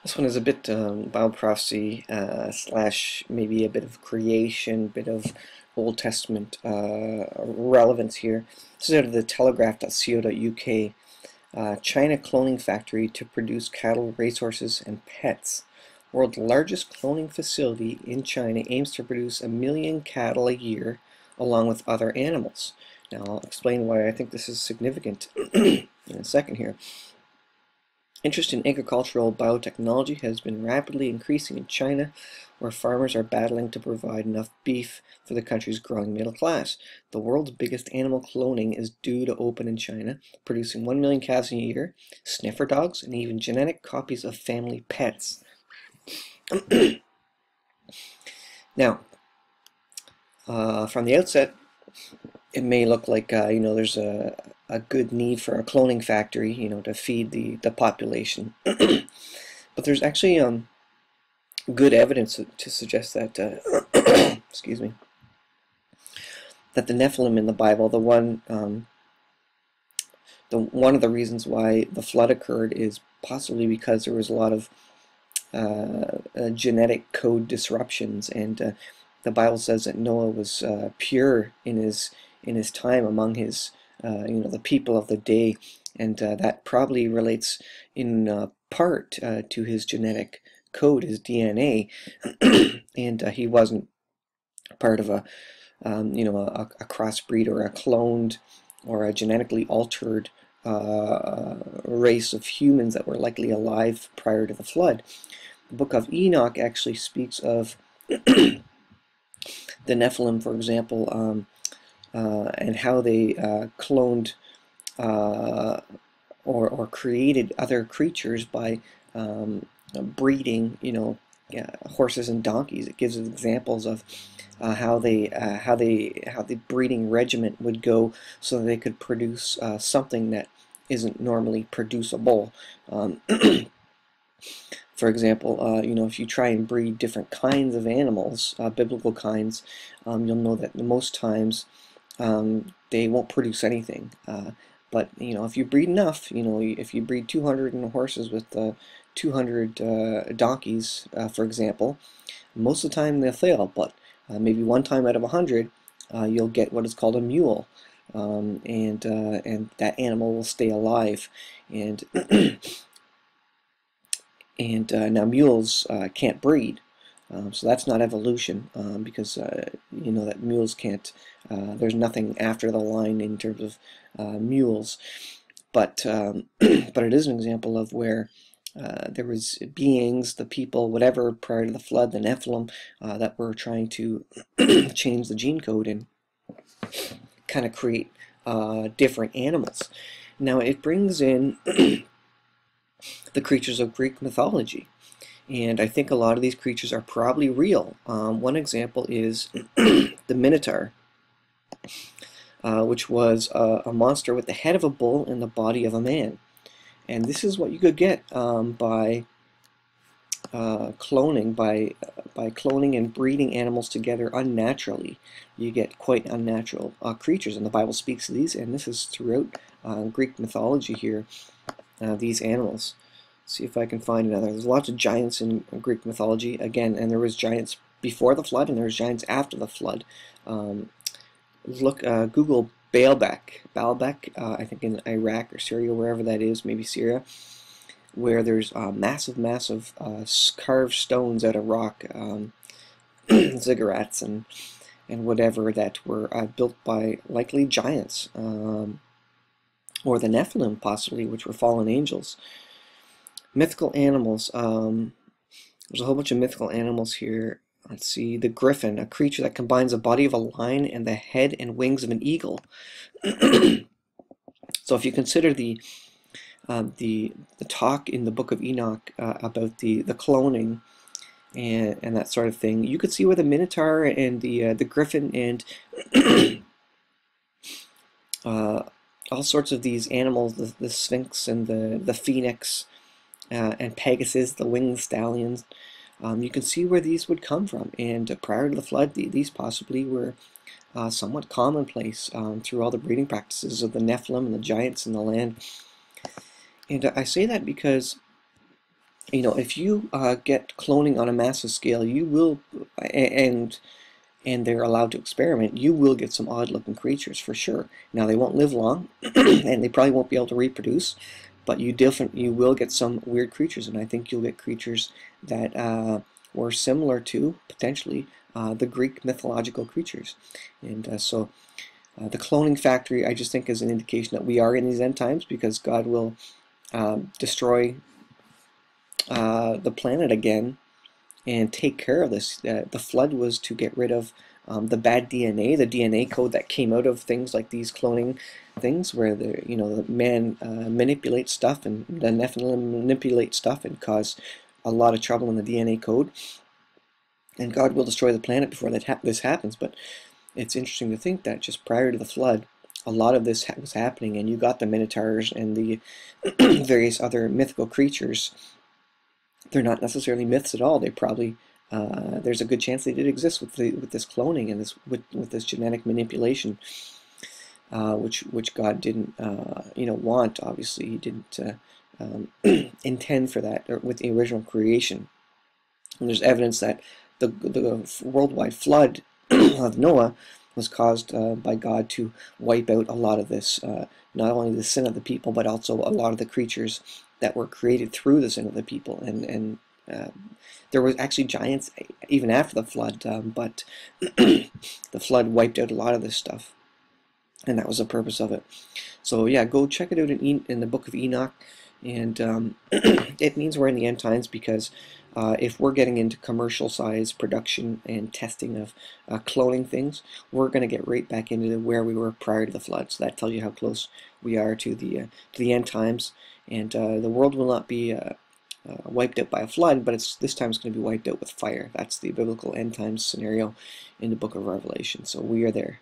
This one is a bit Bible prophecy slash maybe a bit of creation, bit of Old Testament relevance here. This is out of the telegraph.co.uk. China cloning factory to produce cattle, racehorses, and pets. World's largest cloning facility in China aims to produce 1 million cattle a year along with other animals. Now I'll explain why I think this is significant in a second here. Interest in agricultural biotechnology has been rapidly increasing in China, where farmers are battling to provide enough beef for the country's growing middle class. The world's biggest animal cloning is due to open in China, producing 1 million calves a year, sniffer dogs, and even genetic copies of family pets. Now, from the outset, it may look like there's a good need for a cloning factory, to feed the population. But there's actually good evidence to suggest that excuse me, that the nephilim in the Bible, one of the reasons why the flood occurred is possibly because there was a lot of genetic code disruptions, and the Bible says that Noah was pure in his time among his the people of the day, and that probably relates in part to his genetic code, his DNA, and he wasn't part of a crossbreed or a cloned or a genetically altered race of humans that were likely alive prior to the flood. The book of Enoch actually speaks of the Nephilim, for example, and how they cloned or created other creatures by breeding, horses and donkeys. It gives us examples of how the breeding regimen would go, so that they could produce something that isn't normally producible. For example, if you try and breed different kinds of animals, biblical kinds, you'll know that most times they won't produce anything. But if you breed enough, if you breed 200 horses with 200 donkeys, for example, most of the time they'll fail. But maybe one time out of 100, you'll get what is called a mule, and that animal will stay alive. And and now mules can't breed. So that's not evolution, because that mules can't. There's nothing after the line in terms of mules, but but it is an example of where there was beings, the people, whatever, prior to the flood, the Nephilim, that were trying to change the gene code and kind of create different animals. Now it brings in the creatures of Greek mythology. And I think a lot of these creatures are probably real. One example is the Minotaur, which was a monster with the head of a bull and the body of a man. And this is what you could get by cloning, by cloning and breeding animals together unnaturally. You get quite unnatural creatures, and the Bible speaks of these, and this is throughout Greek mythology here, these animals. See if I can find another. There's lots of giants in Greek mythology, again, and there was giants before the flood, and there was giants after the flood. Google Baalbek, I think in Iraq or Syria, wherever that is, maybe Syria, where there's massive carved stones out of rock, ziggurats and whatever, that were built by likely giants, or the Nephilim possibly, which were fallen angels. Mythical animals. There's a whole bunch of mythical animals here. Let's see. The griffin, a creature that combines the body of a lion and the head and wings of an eagle. So if you consider the talk in the book of Enoch about the cloning and that sort of thing, you could see where the Minotaur and the griffin and all sorts of these animals, the Sphinx and the Phoenix, and Pegasus, the winged stallions, you can see where these would come from. And prior to the flood, these possibly were somewhat commonplace through all the breeding practices of the Nephilim and the giants in the land. And I say that because if you get cloning on a massive scale, you will, and they're allowed to experiment, you will get some odd-looking creatures for sure. Now they won't live long, and they probably won't be able to reproduce, but you will get some weird creatures, and I think you'll get creatures that were similar to potentially the Greek mythological creatures, and so. The cloning factory, I just think, is an indication that we are in these end times, because God will destroy the planet again and take care of this. The flood was to get rid of the bad DNA, the DNA code that came out of things like these cloning things, where the man manipulates stuff, and the nephilim manipulate stuff and cause a lot of trouble in the DNA code. And God will destroy the planet before this happens. But it's interesting to think that just prior to the flood, a lot of this was happening, and you got the Minotaurs and the various other mythical creatures. They're not necessarily myths at all. They probably there's a good chance they did exist with this cloning and with this genetic manipulation, which God didn't want. Obviously, He didn't intend for that with the original creation. And there's evidence that the worldwide flood of Noah was caused by God to wipe out a lot of this, not only the sin of the people, but also a lot of the creatures that were created through the sin of the people. And there was actually giants even after the flood, but the flood wiped out a lot of this stuff, and that was the purpose of it. So yeah, go check it out in the book of Enoch, and it means we're in the end times, because if we're getting into commercial size production and testing of cloning things, we're going to get right back into where we were prior to the flood. So that tells you how close we are to the end times, and the world will not be wiped out by a flood, but this time it's going to be wiped out with fire. That's the biblical end times scenario in the book of Revelation. So we are there.